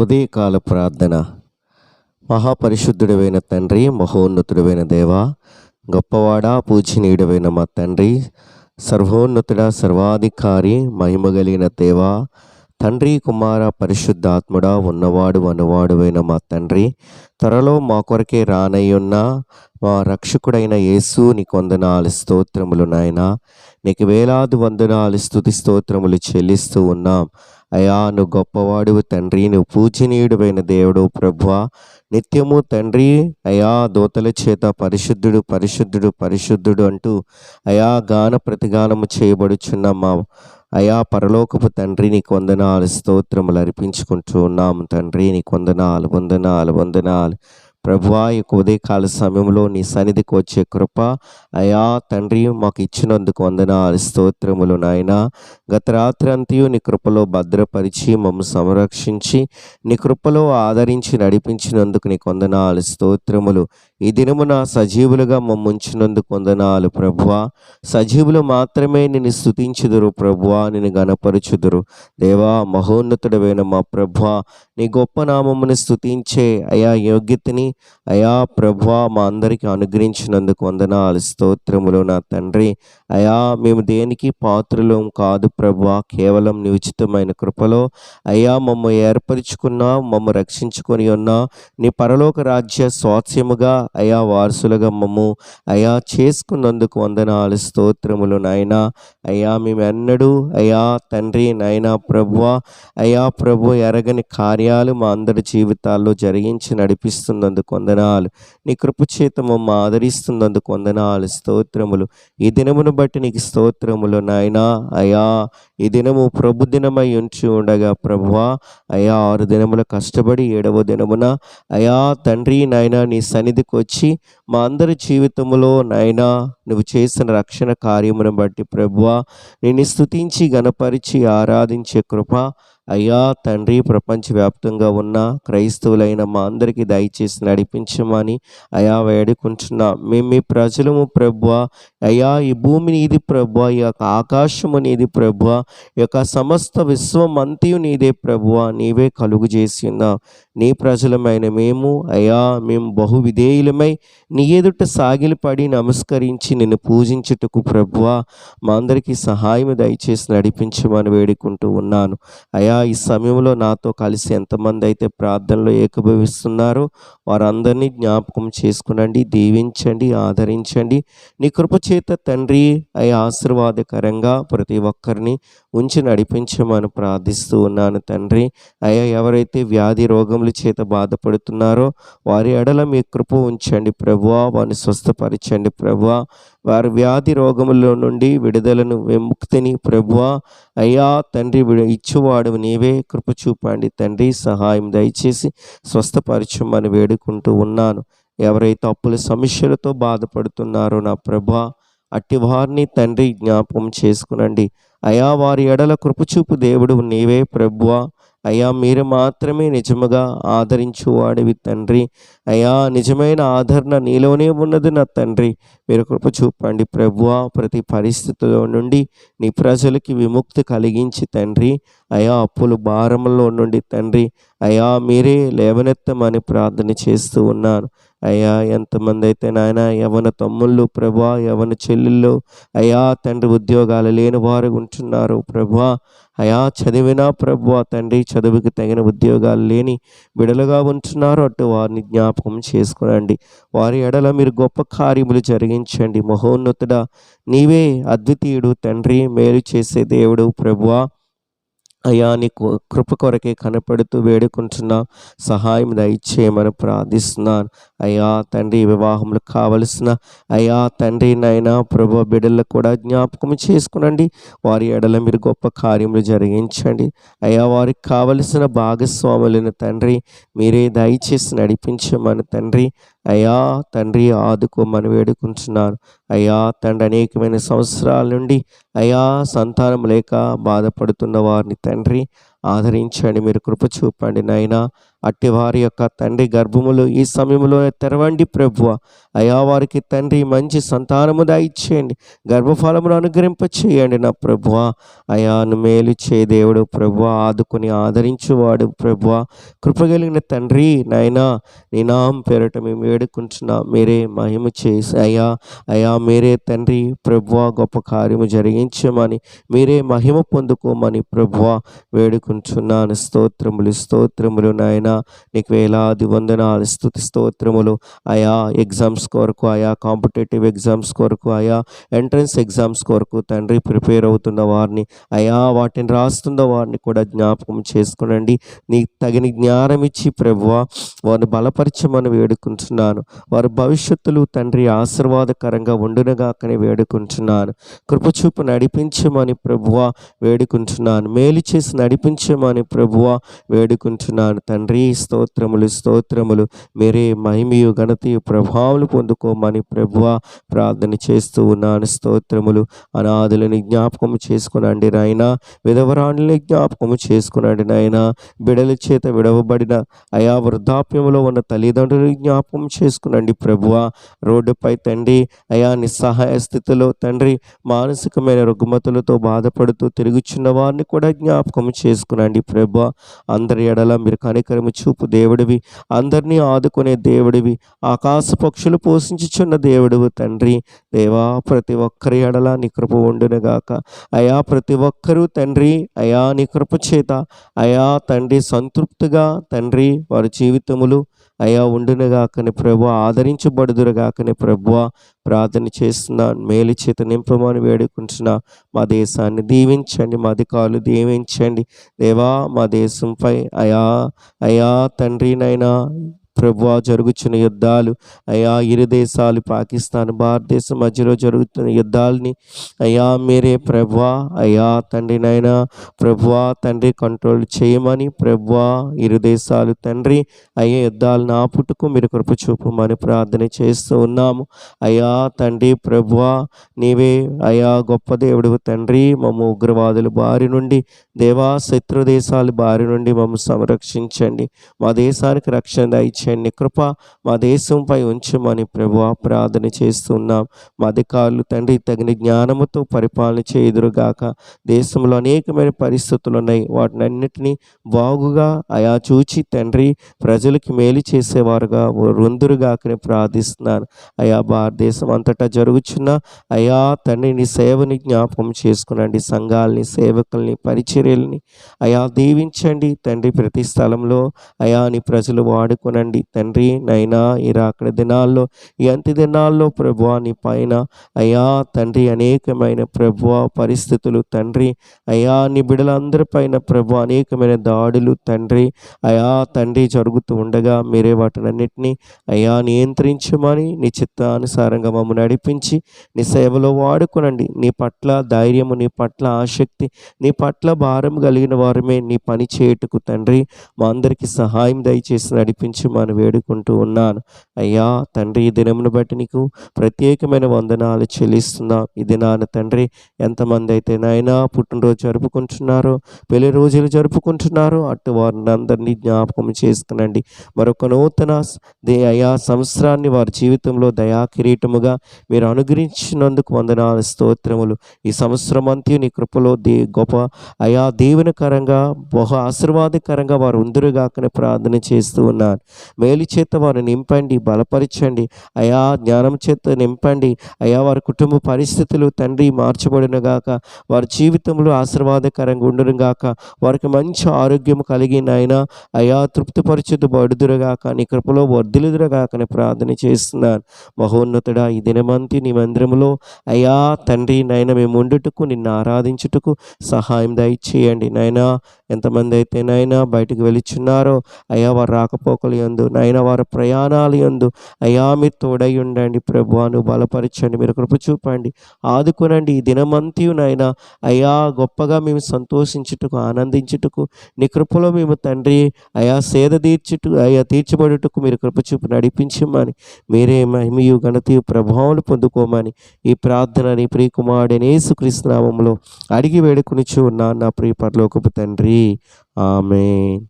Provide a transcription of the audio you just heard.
ఉదయకాల ప్రార్థన. మహాపరిశుద్ధుడైన తండ్రి, మహోన్నతుడైన దేవా, గొప్పవాడా, పూజనీయుడైన మా తండ్రి, సర్వోన్నతుడ, సర్వాధికారి, మహిమగలిగిన దేవా, తండ్రి, కుమార, పరిశుద్ధాత్ముడా, ఉన్నవాడు అనువాడువైన మా తండ్రి, త్వరలో మా కొరకే రానయ్యున్న మా రక్షకుడైన యేసు, నీకు వందనాలు, స్తోత్రములు నాయనా. నీకు వేలాది వందనాలు, స్తుతి స్తోత్రములు చెల్లిస్తూ ఉన్నాం. అయా, నువ్వు గొప్పవాడువు తండ్రి, నువ్వు పూజనీయుడైన దేవుడు ప్రభువా. నిత్యము తండ్రి అయా, దూతల చేత పరిశుద్ధుడు పరిశుద్ధుడు పరిశుద్ధుడు అంటూ అయా గాన ప్రతిగానము చేయబడుచున్న మా అయా పరలోకపు తండ్రి, నీకు వందనాలు, స్తోత్రములు అర్పించుకుంటూ ఉన్నాము తండ్రి. నీకు వందనాలు వందనాలు వందనాలు ప్రభువా. ఈ ఉదయకాల సమయంలో నీ సన్నిధికి వచ్చే కృప అయా తండ్రి మాకు ఇచ్చినందుకు వందనాలు, స్తోత్రములు నాయన. గత రాత్రి అంతయు నీ కృపలో భద్రపరిచి మమ్మల్ని సంరక్షించి నీ కృపలో ఆదరించి నడిపించినందుకు నీకు వందనాలు, స్తోత్రములు. ఈ దినమున సజీవులుగా మమ్మ ఉంచినందుకు వందనాలు ప్రభువా. సజీవులు మాత్రమే నిన్ను స్తుతించుదురు ప్రభువా, నిన్ను గణపరచుదురు దేవా. మహోన్నతుడైన మా ప్రభువా, నీ గొప్ప నామమును స్తుతించే అయా యోగ్యతని అయా ప్రభువా మా అందరికీ అనుగ్రహించినందుకు వందనాలు, స్తోత్రములు నా తండ్రి. అయా మేము దేనికి పాత్రలం కాదు ప్రభువా, కేవలం నీ ఉచితమైన కృపలో అయా మమ్మ ఏర్పరచుకున్నా, మమ్మ రక్షించుకొని ఉన్నా, నీ పరలోక రాజ్య స్వాస్యముగా అయా వారసులుగా మమ్ము అయా చేసుకున్నందుకు వందనాలు, స్తోత్రములు నాయనా. అయా మేమెన్నడూ అయా తండ్రి నాయనా ప్రభువా అయా ప్రభు ఎరగని కార్యాలు మా అందరి జీవితాల్లో జరిగించి నడిపిస్తున్నందుకు వందనాలు. నీ కృప చేత మమ్మ ఆదరిస్తున్నందుకు వందనాలు, స్తోత్రములు. ఈ దినమును బట్టి నీకు స్తోత్రములు నాయనా. అయా ఈ దినము ప్రభు దినమై ఉంచి ఉండగా ప్రభువా అయా 6 దినముల కష్టపడి 7వ దినమున అయా తండ్రి నాయనా నీ సన్నిధికి వచ్చి మా అందరి జీవితంలో నాయనా నువ్వు చేసిన రక్షణ కార్యమును బట్టి ప్రభువా నిన్ను స్తుతించి గణపరిచి ఆరాధించే కృప అయ్యా తండ్రి ప్రపంచవ్యాప్తంగా ఉన్న క్రైస్తవులైన మా అందరికీ దయచేసి నడిపించమని అయా వేడుకుంటున్నా. మేము మీ ప్రజలము ప్రభువా. అయ్యా ఈ భూమి నీది ప్రభువా, ఈ యొక్క ఆకాశము నీది ప్రభువా, ఈ యొక్క సమస్త విశ్వం అంతయు నీదే ప్రభువా. నీవే కలుగు చేసి ఉన్నావు. నీ ప్రజలమైన మేము అయ్యా మేము బహు విధేయులమై నీ ఎదుట సాగిలపడి నమస్కరించి నిన్ను పూజించుటకు ప్రభువా మా అందరికీ సహాయం దయచేసి నడిపించమని వేడుకుంటూ ఉన్నాను. అయా ఈ సమయంలో నాతో కలిసి ఎంతమంది అయితే ప్రార్థనలో ఏకీభవిస్తున్నారో వారందరినీ జ్ఞాపకం చేసుకునండి, దీవించండి, ఆదరించండి. నీ కృపచేత తండ్రి అయా ఆశీర్వాదకరంగా ప్రతి ఒక్కరిని ఉంచి నడిపించమని ప్రార్థిస్తూ ఉన్నాను తండ్రి. అయ్యా ఎవరైతే వ్యాధి రోగముల చేత బాధపడుతున్నారో వారి ఎడల మీ కృప ఉంచండి ప్రభువా, వారిని స్వస్థపరచండి ప్రభువా. వారి వ్యాధి రోగముల నుండి విడుదలను విముక్తిని ప్రభువా అయ్యా తండ్రి ఇచ్చువాడు నీవే. కృప చూపండి తండ్రి, సహాయం దయచేసి స్వస్థపరచమని వేడుకుంటూ ఉన్నాను. ఎవరైతే అప్పుల సమస్యలతో బాధపడుతున్నారో నా ప్రభువా అట్టి వారిని తండ్రి జ్ఞాపకం చేసుకునండి. అయా వారి ఎడల కృపచూపు దేవుడు నీవే ప్రభువా. అయ్యా మీరు మాత్రమే నిజముగా ఆదరించువాడివి తండ్రి. అయ్యా నిజమైన ఆదరణ నీలోనే ఉన్నది నా తండ్రి. మీరు కృప చూపండి ప్రభువా. ప్రతి పరిస్థితిలో నుండి నీ ప్రజలకి విముక్తి కలిగించి తండ్రి అయా అప్పుల భారంలో నుండి తండ్రి అయా మీరే లేవనెత్తమని ప్రార్థన చేస్తూ ఉన్నాను. అయ్యా ఎంతమంది అయితే నాయన యవన తమ్ముళ్ళు ప్రభువా, యవన చెల్లెళ్ళు అయా తండ్రి ఉద్యోగాలు లేని వారు ఉంటున్నారు ప్రభువా. అయా చదివినా ప్రభువా తండ్రి చదువుకి తగిన ఉద్యోగాలు లేని బిడలుగా ఉంటున్నారు. అటు వారిని జ్ఞాపకం చేసుకునండి. వారి ఎడల మీరు గొప్ప కార్యములు జరిగించండి. మహోన్నతుడా నీవే అద్వితీయుడు తండ్రి, మేలు చేసే దేవుడు ప్రభువా. అయ్యా నీ కృప కొరకే కనపడుతూ వేడుకుంటున్నా, సహాయం దయచేయమని ప్రార్థిస్తున్నాను. అయ్యా తండ్రి వివాహంలో కావలసిన అయ్యా తండ్రి నైనా ప్రభు బిడ్డలకు కూడా జ్ఞాపకం చేసుకునండి. వారి ఎడల మీరు గొప్ప కార్యములు జరిగించండి. అయ్యా వారికి కావలసిన భాగస్వాములను తండ్రి మీరే దయచేసి నడిపించమని తండ్రి అయ్యా తండ్రి ఆదుకోమని వేడుకుంటున్నాను. అయ్యా తండ్రి అనేకమైన సంవత్సరాల నుండి అయ్యా సంతానం లేక బాధపడుతున్న వారిని తండ్రి ఆదరించండి. మీరు కృప చూపండి నాయనా. అట్టి వారి యొక్క తండ్రి గర్భములు ఈ సమయంలో తెరవండి ప్రభువ. అయా వారికి తండ్రి మంచి సంతానము దయచేయండి, గర్భఫలమును అనుగ్రహింప చేయండి నా ప్రభువ. అయాను మేలు చే దేవుడు ప్రభువ, ఆదుకొని ఆదరించువాడు ప్రభువ, కృపగలిగిన తండ్రి నాయనా, నీ నామం పేరట మేము వేడుకుంటున్నాం. మీరే మహిమ చేసి అయా మీరే తండ్రి ప్రభువ గొప్ప కార్యము జరిగించమని, మీరే మహిమ పొందుకోమని ప్రభువ వేడుకుంటున్నాను. స్తోత్రములు నాయనా, నీకు వేలాది వందనాలు, స్తుతి స్తోత్రములు. అయా ఎగ్జామ్స్ కొరకు, అయా కాంపిటేటివ్ ఎగ్జామ్స్ కొరకు, అయా ఎంట్రన్స్ ఎగ్జామ్స్ కొరకు తండ్రి ప్రిపేర్ అవుతున్న వారిని, అయా వాటిని రాస్తున్న వారిని కూడా జ్ఞాపకం చేసుకునండి. నీకు తగిన జ్ఞానం ఇచ్చి ప్రభువ వారిని బలపరచమని వేడుకుంటున్నాను. వారి భవిష్యత్తులు తండ్రి ఆశీర్వాదకరంగా ఉండునగాకని వేడుకుంటున్నాను. కృపచూపు నడిపించమని ప్రభువ వేడుకుంటున్నాను. మేలు చేసి నడిపించమని ప్రభువ వేడుకుంటున్నాను. తండ్రి స్తోత్రములు. మీరే మహిమయు ఘనతయు ప్రభావాలు పొందుకోమని ప్రభువ ప్రార్థన చేస్తూ ఉన్నాను. స్తోత్రములు. అనాథులని జ్ఞాపకము చేసుకునండి నాయనా, విధవరాణులని జ్ఞాపకము చేసుకునండి నాయనా, బిడల చేత విడవబడిన అయా వృద్ధాప్యంలో ఉన్న తల్లిదండ్రులు జ్ఞాపకం చేసుకునండి ప్రభువ. రోడ్డుపై తండ్రి అయా నిస్సహాయ స్థితిలో తండ్రి మానసికమైన రుగ్మతులతో బాధపడుతూ తిరుగుచున్న వారిని కూడా జ్ఞాపకం చేసుకునండి ప్రభువ. అందరి ఎడల మీరు కనికరము చూపు దేవుడివి, అందరినీ ఆదుకునే దేవుడివి, ఆకాశ పక్షులు పోషించుచున్న దేవుడివి తండ్రి. దేవా, ప్రతి ఒక్కరి ఎడల నీ కృప ఉండునుగాక. అయా ప్రతి ఒక్కరూ తండ్రి అయా నీ కృప చేత అయా తండ్రి సంతృప్తిగా తండ్రి వారి జీవితములు అయా ఉండునుగాకని ప్రభు, ఆదరించబడుదురుగాకని ప్రభు ప్రార్థన చేస్తున్నాను. మేలు చేత నింపమని వేడుకుంటున్నా. మా దేశాన్ని దీవించండి, మా అధికారులు దీవించండి దేవా. మా దేశంపై అయా తండ్రినైనా ప్రభువా జరుగుతున్న యుద్ధాలు, అయా ఇరు దేశాలు పాకిస్తాన్ భారతదేశం మధ్యలో జరుగుతున్న యుద్ధాలని అయా మీరే ప్రభువా అయా తండ్రినైనా ప్రభువా తండ్రి కంట్రోల్ చేయమని ప్రభువా, ఇరు దేశాలు తండ్రి అయ్యే యుద్ధాలను ఆపుటకు మీరు కృప చూపమని ప్రార్థన చేస్తూ ఉన్నాము. అయా తండ్రి ప్రభువా, నీవే అయా గొప్ప దేవుడు తండ్రి. మమ్మ ఉగ్రవాదుల బారి నుండి దేవా, శత్రు దేశాల బారి నుండి మమ్మల్ని సంరక్షించండి. మా దేశానికి రక్షణ దయచేయండి. కృప మా దేశంపై ఉంచమని ప్రభువా ప్రార్థన చేస్తున్నాం. మా అధికారులు తండ్రి తగిన జ్ఞానముతో పరిపాలన చేయుదురుగాక. దేశంలో అనేకమైన పరిస్థితులు ఉన్నాయి, వాటిని అన్నిటినీ బాగుగా అయా చూచి తండ్రి ప్రజలకి మేలు చేసేవారుగా రొందురుగాకని ప్రార్థిస్తున్నాను. అయా భారతదేశం అంతటా జరుగుచున్న అయా తండ్రి నీ సేవని జ్ఞాపకం చేసుకునండి. సంఘాలని, సేవకుల్ని, పరిచర్యల్ని అయా దీవించండి తండ్రి. ప్రతి స్థలంలో అయా నీ ప్రజలు వాడుకునండి తండ్రి. నైనా ఈ రాకడ దినాల్లో, ఈ అంత్య దినాల్లో ప్రభువా నీ పైన అయా తండ్రి అనేకమైన ప్రభువా పరిస్థితులు తండ్రి అయా నీ బిడ్డలందరిపైన ప్రభు అనేకమైన దాడులు తండ్రి అయా తండ్రి జరుగుతూ ఉండగా మీరే వాటినన్నిటినీ అయా నియంత్రించమని నీ చిత్తానుసారంగా మమ్మల్ని నడిపించి నీ సేవలో వాడుకునండి. నీ పట్ల ధైర్యము, నీ పట్ల ఆసక్తి, నీ పట్ల భారం కలిగిన వారమే నీ పని చేయుటకు తండ్రి మా అందరికీ సహాయం దయచేసి నడిపించమని వేడుకుంటూ ఉన్నాను. అయ్యా తండ్రి, ఈ దినమును బట్టి నీకు ప్రత్యేకమైన వందనాలు చెల్లిస్తున్నాం. ఈ దినాన తండ్రి ఎంతమంది అయితే నాయనా పుట్టినరోజు జరుపుకుంటున్నారో, పెళ్లి రోజులు జరుపుకుంటున్నారో అటు వారిని అందరినీ జ్ఞాపకం చేసుకునండి. మరొక నూతన అయా సంవత్సరాన్ని వారి జీవితంలో దయా కిరీటముగా మీరు అనుగ్రహించినందుకు వందనాలు, స్తోత్రములు. ఈ సంవత్సరం అంతా నీ కృపలో గొప్ప అయా దీవెనకరంగా, బహు ఆశీర్వాదకరంగా వారు ఉందురుగాకని ప్రార్థన చేస్తూ ఉన్నాను. మేలు చేత వారు నింపండి, బలపరచండి అయా, జ్ఞానం చేత నింపండి అయా. వారి కుటుంబ పరిస్థితులు తండ్రి మార్చబడినగాక, వారి జీవితంలో ఆశీర్వాదకరంగా ఉండునుగాక, వారికి మంచి ఆరోగ్యం కలిగినైనా అయా తృప్తిపరచుదు బడుదురుగాక, నీ కృపలో వర్ధిల్లుదురుగాకని ప్రార్థన చేస్తున్నాను. మహోన్నతుడా, ఈ దినమంతి నీ మందిరములో అయా తండ్రి నైనా మేము ఉండుటకు, నిన్ను ఆరాధించుటకు సహాయం దయచేయండి నైనా. ఎంతమంది అయితే నైనా బయటకు వెళుచున్నారో అయా, వారు రాకపోకలు యందు నైనా, వారి ప్రయాణాలు యందు అయా మీరు తోడై ఉండండి ప్రభువా. నువ్వు బలపరచండి, మీరు కృప చూపండి, ఆదుకునండి. ఈ దినమంతియు నైనా అయా గొప్పగా మేము సంతోషించుటకు, ఆనందించుటకు, నీ కృపలో మేము తండ్రి అయా సేద తీర్చబడుటకు మీరు కృప చూపు నడిపించమని, మీరే మహిమయు ఘనతయు ప్రభావాలు పొందుకోమని ఈ ప్రార్థన నీ ప్రియకుమారుడైన యేసుక్రీస్తు నామములో అడిగి వేడుకొనుచు ఉన్నాను నా ప్రియ పరలోకపు తండ్రి. ఆమేన్.